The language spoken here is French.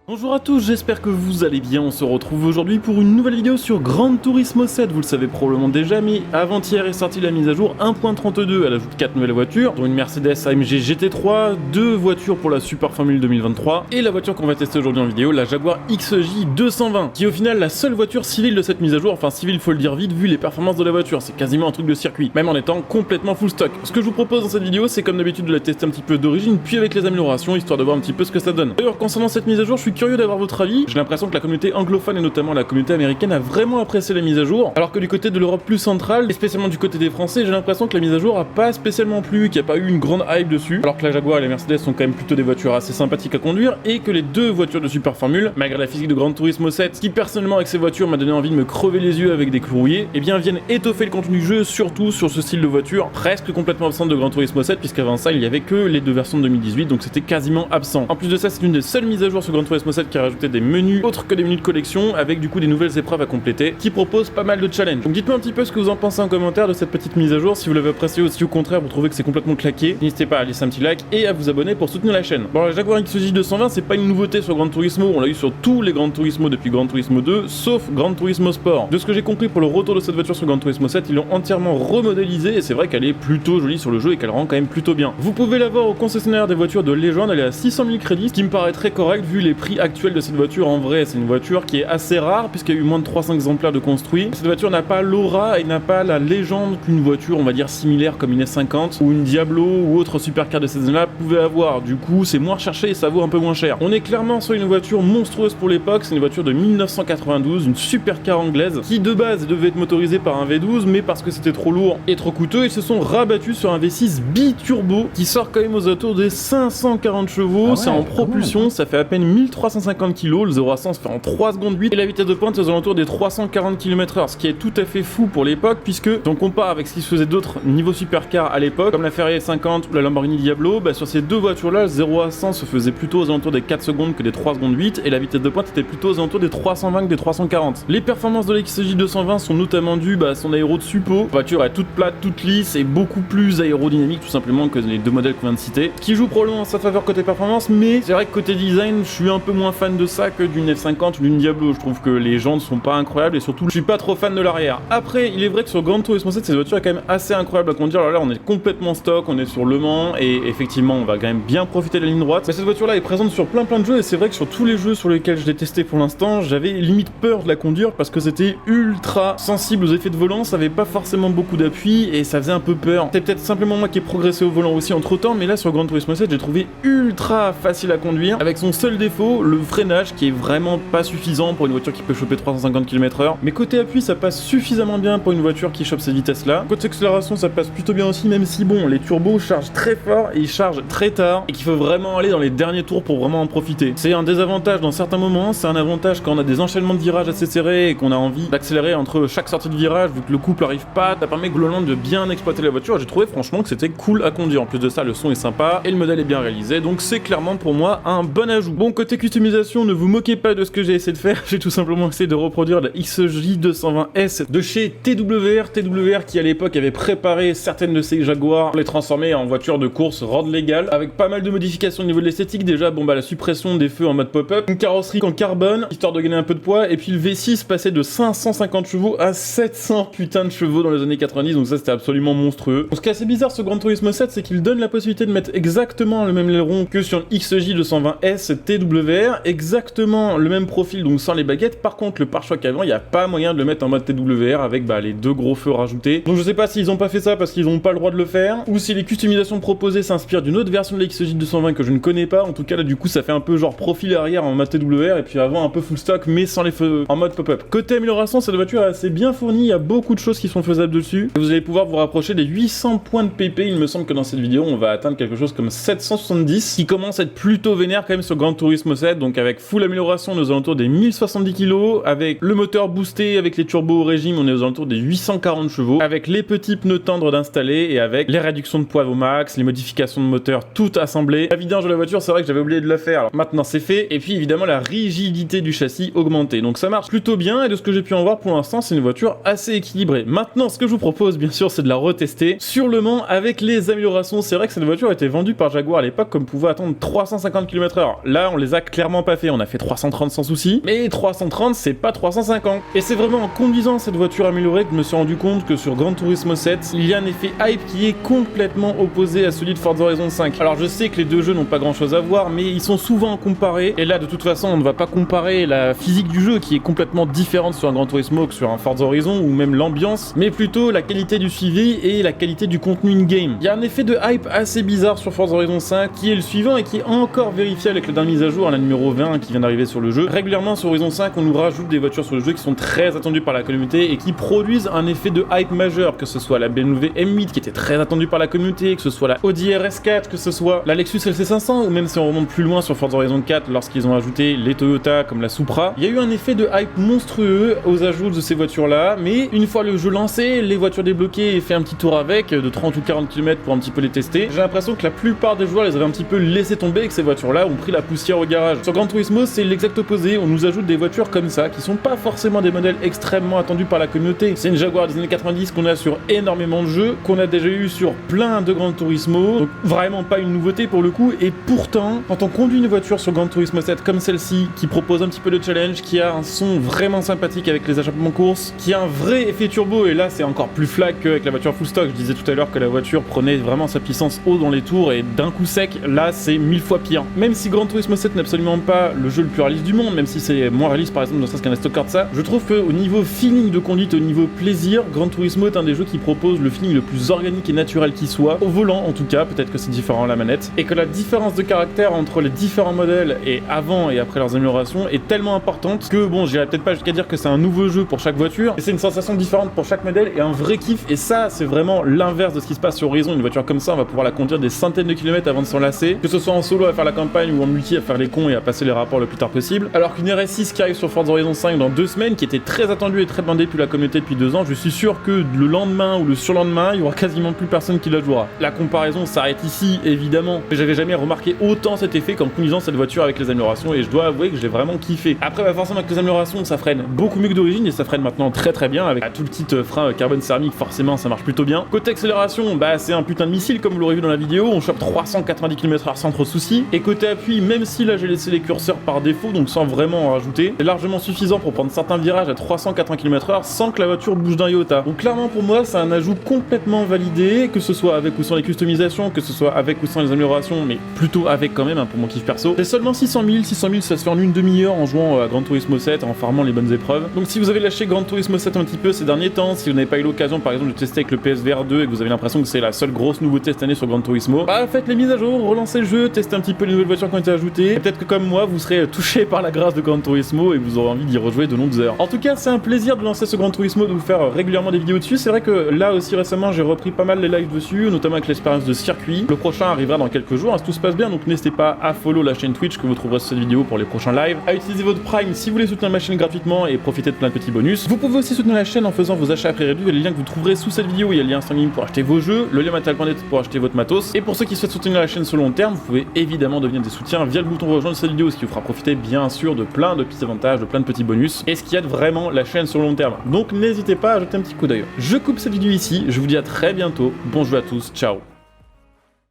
Bonjour à tous, j'espère que vous allez bien. On se retrouve aujourd'hui pour une nouvelle vidéo sur Gran Turismo 7. Vous le savez probablement déjà, mais avant-hier est sortie la mise à jour 1.32. Elle ajoute 4 nouvelles voitures, dont une Mercedes AMG GT3, 2 voitures pour la Super Formule 2023, et la voiture qu'on va tester aujourd'hui en vidéo, la Jaguar XJ 220, qui est au final la seule voiture civile de cette mise à jour. Enfin civile, faut le dire vite, vu les performances de la voiture, c'est quasiment un truc de circuit, même en étant complètement full stock. Ce que je vous propose dans cette vidéo, c'est comme d'habitude de la tester un petit peu d'origine, puis avec les améliorations, histoire de voir un petit peu ce que ça donne. D'ailleurs, concernant cette mise à jour, je suis curieux d'avoir votre avis. J'ai l'impression que la communauté anglophone et notamment la communauté américaine a vraiment apprécié la mise à jour, alors que du côté de l'Europe plus centrale, et spécialement du côté des Français, j'ai l'impression que la mise à jour a pas spécialement plu, qu'il n'y a pas eu une grande hype dessus, alors que la Jaguar et la Mercedes sont quand même plutôt des voitures assez sympathiques à conduire, et que les deux voitures de Super Formule, malgré la physique de Gran Turismo 7, qui personnellement avec ces voitures m'a donné envie de me crever les yeux avec des clous rouillés, et bien viennent étoffer le contenu du jeu, surtout sur ce style de voiture, presque complètement absent de Gran Turismo 7, puisqu'avant ça il y avait que les deux versions de 2018, donc c'était quasiment absent. En plus de ça, c'est une des seules mises à jour sur Gran Turismo 7 qui a rajouté des menus autres que des menus de collection, avec du coup des nouvelles épreuves à compléter, qui proposent pas mal de challenges. Donc dites-moi un petit peu ce que vous en pensez en commentaire de cette petite mise à jour, si vous l'avez apprécié ou si au contraire vous trouvez que c'est complètement claqué. N'hésitez pas à laisser un petit like et à vous abonner pour soutenir la chaîne. Bon, la Jaguar XJ 220, c'est pas une nouveauté sur Gran Turismo, on l'a eu sur tous les Gran Turismo depuis Gran Turismo 2, sauf Gran Turismo Sport. De ce que j'ai compris pour le retour de cette voiture sur Gran Turismo 7, ils l'ont entièrement remodélisée, et c'est vrai qu'elle est plutôt jolie sur le jeu et qu'elle rend quand même plutôt bien. Vous pouvez la voir au concessionnaire des voitures de légende, elle est à 600 000 crédits, ce qui me paraît très correct vu les prix actuels de cette voiture. En vrai, c'est une voiture qui est assez rare puisqu'il y a eu moins de 300 exemplaires de construits. Cette voiture n'a pas l'aura et n'a pas la légende qu'une voiture, on va dire, similaire comme une S50 ou une Diablo ou autre supercar de ces années-là pouvait avoir. Du coup, c'est moins recherché et ça vaut un peu moins cher. On est clairement sur une voiture monstrueuse pour l'époque. C'est une voiture de 1992, une supercar anglaise qui de base devait être motorisée par un V12, mais parce que c'était trop lourd et trop coûteux, ils se sont rabattus sur un V6 biturbo qui sort quand même aux alentours des 540 chevaux. Ah ouais, c'est en propulsion, ça fait à peine 1350 kg. Le 0 à 100 se fait en 3 secondes 8 et la vitesse de pointe est aux alentours des 340 km/h, ce qui est tout à fait fou pour l'époque, puisque si on compare avec ce qui se faisait d'autres niveaux supercars à l'époque, comme la Ferrari 50 ou la Lamborghini Diablo, sur ces deux voitures-là, le 0 à 100 se faisait plutôt aux alentours des 4 secondes que des 3 secondes 8, et la vitesse de pointe était plutôt aux alentours des 320 que des 340. Les performances de la XJ 220 sont notamment dues à son aéro de suppôt. La voiture est toute plate, toute lisse et beaucoup plus aérodynamique tout simplement que les deux modèles qu'on vient de citer, qui joue probablement en sa faveur côté performance, mais c'est vrai que côté design, je suis un peu moins fan de ça que d'une F50 ou d'une Diablo. Je trouve que les jantes sont pas incroyables et surtout je suis pas trop fan de l'arrière. Après, il est vrai que sur Gran Turismo 7, cette voiture est quand même assez incroyable à conduire. Alors là, on est complètement stock, on est sur Le Mans et effectivement, on va quand même bien profiter de la ligne droite. Mais cette voiture-là est présente sur plein de jeux et c'est vrai que sur tous les jeux sur lesquels je l'ai testé pour l'instant, j'avais limite peur de la conduire parce que c'était ultra sensible aux effets de volant, ça avait pas forcément beaucoup d'appui et ça faisait un peu peur. C'est peut-être simplement moi qui ai progressé au volant aussi entre temps, mais là sur Gran Turismo 7, j'ai trouvé ultra facile à conduire avec son seul défaut, le freinage qui est vraiment pas suffisant pour une voiture qui peut choper 350 km/h. Mais côté appui, ça passe suffisamment bien pour une voiture qui chope cette vitesse-là. Côté accélération, ça passe plutôt bien aussi, même si bon, les turbos chargent très fort et ils chargent très tard et qu'il faut vraiment aller dans les derniers tours pour vraiment en profiter. C'est un désavantage dans certains moments, c'est un avantage quand on a des enchaînements de virages assez serrés et qu'on a envie d'accélérer entre chaque sortie de virage, vu que le couple arrive pas, ça permet globalement de bien exploiter la voiture. J'ai trouvé franchement que c'était cool à conduire. En plus de ça, le son est sympa et le modèle est bien réalisé, donc c'est clairement pour moi un bon ajout. Bon, côté customisation, ne vous moquez pas de ce que j'ai essayé de faire, j'ai tout simplement essayé de reproduire la XJ 220S de chez TWR qui à l'époque avait préparé certaines de ces Jaguars pour les transformer en voitures de course road légale, avec pas mal de modifications au niveau de l'esthétique. Déjà, la suppression des feux en mode pop-up, une carrosserie en carbone, histoire de gagner un peu de poids, et puis le V6 passait de 550 chevaux à 700 putains de chevaux dans les années 90, donc ça c'était absolument monstrueux. Ce qui est assez bizarre sur Gran Turismo 7, c'est qu'il donne la possibilité de mettre exactement le même aileron que sur XJ 220S TWR, exactement le même profil, donc sans les baguettes. Par contre, le pare-choc avant, il n'y a pas moyen de le mettre en mode TWR avec les deux gros feux rajoutés. Donc je sais pas s'ils ont pas fait ça parce qu'ils n'ont pas le droit de le faire, ou si les customisations proposées s'inspirent d'une autre version de la XJ 220 que je ne connais pas. En tout cas, là, du coup, ça fait un peu genre profil arrière en mode TWR et puis avant un peu full stock, mais sans les feux en mode pop-up. Côté amélioration, cette voiture est assez bien fournie, il y a beaucoup de choses qui sont faisables dessus. Et vous allez pouvoir vous rapprocher des 800 points de PP. Il me semble que dans cette vidéo, on va atteindre quelque chose comme 770, qui commence à être plutôt vénère quand même sur Gran Turismo 7, donc avec full amélioration, on est aux alentours des 1070 kg, avec le moteur boosté, avec les turbos au régime, on est aux alentours des 840 chevaux, avec les petits pneus tendres d'installer et avec les réductions de poids au max, les modifications de moteur tout assemblées. La vidange de la voiture, c'est vrai que j'avais oublié de la faire, alors maintenant c'est fait, et puis évidemment la rigidité du châssis augmentée, donc ça marche plutôt bien, et de ce que j'ai pu en voir pour l'instant, c'est une voiture assez équilibrée. Maintenant, ce que je vous propose, bien sûr, c'est de la retester sur Le Mans avec les améliorations. C'est vrai que cette voiture était vendue par Jaguar à l'époque comme pouvait attendre 350 km/h. Là, on les a clairement pas fait, on a fait 330 sans souci, mais 330 c'est pas 350. Et c'est vraiment en conduisant cette voiture améliorée que je me suis rendu compte que sur Gran Turismo 7, il y a un effet hype qui est complètement opposé à celui de Forza Horizon 5. Alors je sais que les deux jeux n'ont pas grand chose à voir, mais ils sont souvent comparés, et là de toute façon on ne va pas comparer la physique du jeu qui est complètement différente sur un Gran Turismo que sur un Forza Horizon, ou même l'ambiance, mais plutôt la qualité du suivi et la qualité du contenu in-game. Il y a un effet de hype assez bizarre sur Forza Horizon 5 qui est le suivant et qui est encore vérifié avec la dernière mise à jour, la numéro 20 qui vient d'arriver sur le jeu. Régulièrement sur Horizon 5 on nous rajoute des voitures sur le jeu qui sont très attendues par la communauté et qui produisent un effet de hype majeur, que ce soit la BMW M8 qui était très attendue par la communauté, que ce soit la Audi RS4, que ce soit la Lexus LC500, ou même si on remonte plus loin sur Forza Horizon 4 lorsqu'ils ont ajouté les Toyota comme la Supra. Il y a eu un effet de hype monstrueux aux ajouts de ces voitures là, mais une fois le jeu lancé, les voitures débloquées et fait un petit tour avec de 30 ou 40 km pour un petit peu les tester, j'ai l'impression que la plupart des joueurs les avaient un petit peu laissé tomber et que ces voitures là ont pris la poussière au garage. Sur Gran Turismo c'est l'exact opposé, on nous ajoute des voitures comme ça qui sont pas forcément des modèles extrêmement attendus par la communauté. C'est une Jaguar des années 90 qu'on a sur énormément de jeux, qu'on a déjà eu sur plein de Gran Turismo, donc vraiment pas une nouveauté pour le coup, et pourtant quand on conduit une voiture sur Gran Turismo 7 comme celle-ci, qui propose un petit peu de challenge, qui a un son vraiment sympathique avec les échappements course, qui a un vrai effet turbo, et là c'est encore plus flag qu'avec la voiture full stock. Je disais tout à l'heure que la voiture prenait vraiment sa puissance haut dans les tours, et d'un coup sec, là c'est 1000 fois pire. Même si Gran Turismo 7 n'est absolument pas le jeu le plus réaliste du monde, même si c'est moins réaliste par exemple dans ce qu'un Stock ça, je trouve qu'au niveau feeling de conduite, au niveau plaisir, Gran Turismo est un des jeux qui propose le feeling le plus organique et naturel qui soit, au volant en tout cas, peut-être que c'est différent à la manette, et que la différence de caractère entre les différents modèles et avant et après leurs améliorations est tellement importante que bon, j'irais peut-être pas jusqu'à dire que c'est un nouveau jeu pour chaque voiture, et c'est une sensation différente pour chaque modèle et un vrai kiff, et ça c'est vraiment l'inverse de ce qui se passe sur Horizon. Une voiture comme ça, on va pouvoir la conduire des centaines de kilomètres avant de s'en lasser, que ce soit en solo à faire la campagne ou en multi à faire les cons et à passer les rapports le plus tard possible, alors qu'une RS6 qui arrive sur Forza Horizon 5 dans 2 semaines, qui était très attendue et très demandée depuis la communauté depuis 2 ans, je suis sûr que le lendemain ou le surlendemain, il y aura quasiment plus personne qui la jouera. La comparaison s'arrête ici, évidemment, mais j'avais jamais remarqué autant cet effet qu'en conduisant cette voiture avec les améliorations, et je dois avouer que j'ai vraiment kiffé. Après, bah forcément avec les améliorations, ça freine beaucoup mieux que d'origine, et ça freine maintenant très très bien, avec tout le kit frein carbone céramique, forcément ça marche plutôt bien. Côté accélération, bah c'est un putain de missile comme vous l'aurez vu dans la vidéo, on chope 390 km/h sans trop de soucis, et côté appui, même si là j'ai laissé les curseurs par défaut, donc sans vraiment en rajouter, c'est largement suffisant pour prendre certains virages à 380 km/h sans que la voiture bouge d'un iota. Donc clairement pour moi c'est un ajout complètement validé, que ce soit avec ou sans les customisations, que ce soit avec ou sans les améliorations, mais plutôt avec quand même, hein, pour mon kiff perso. C'est seulement 600 000 ça se fait en une demi-heure en jouant à Gran Turismo 7, en farmant les bonnes épreuves. Donc si vous avez lâché Gran Turismo 7 un petit peu ces derniers temps, si vous n'avez pas eu l'occasion par exemple de tester avec le PSVR 2 et que vous avez l'impression que c'est la seule grosse nouveauté cette année sur Gran Turismo, bah faites les mises à jour, relancez le jeu, testez un petit peu les nouvelles voitures qui ont été ajoutées, et peut-être que comme moi vous serez touché par la grâce de Gran Turismo et vous aurez envie d'y rejouer de longues heures. En tout cas c'est un plaisir de lancer ce Gran Turismo, de vous faire régulièrement des vidéos dessus. C'est vrai que là aussi récemment j'ai repris pas mal les lives dessus, notamment avec l'expérience de circuit. Le prochain arrivera dans quelques jours, hein, si tout se passe bien, donc n'hésitez pas à follow la chaîne Twitch que vous trouverez sur cette vidéo pour les prochains lives, à utiliser votre Prime si vous voulez soutenir ma chaîne gratuitement et profiter de plein de petits bonus. Vous pouvez aussi soutenir la chaîne en faisant vos achats à prix réduit, les liens que vous trouverez sous cette vidéo, il y a le lien en ligne pour acheter vos jeux, le lien matériel.net pour acheter votre matos, et pour ceux qui souhaitent soutenir la chaîne sur le long terme, vous pouvez évidemment devenir des soutiens via le bouton rejoindre cette vidéo, ce qui vous fera profiter bien sûr de plein de petits avantages, de plein de petits bonus, et ce qui aide vraiment la chaîne sur le long terme. Donc n'hésitez pas à jeter un petit coup d'œil. Je coupe cette vidéo ici, je vous dis à très bientôt, bon jeu à tous, ciao.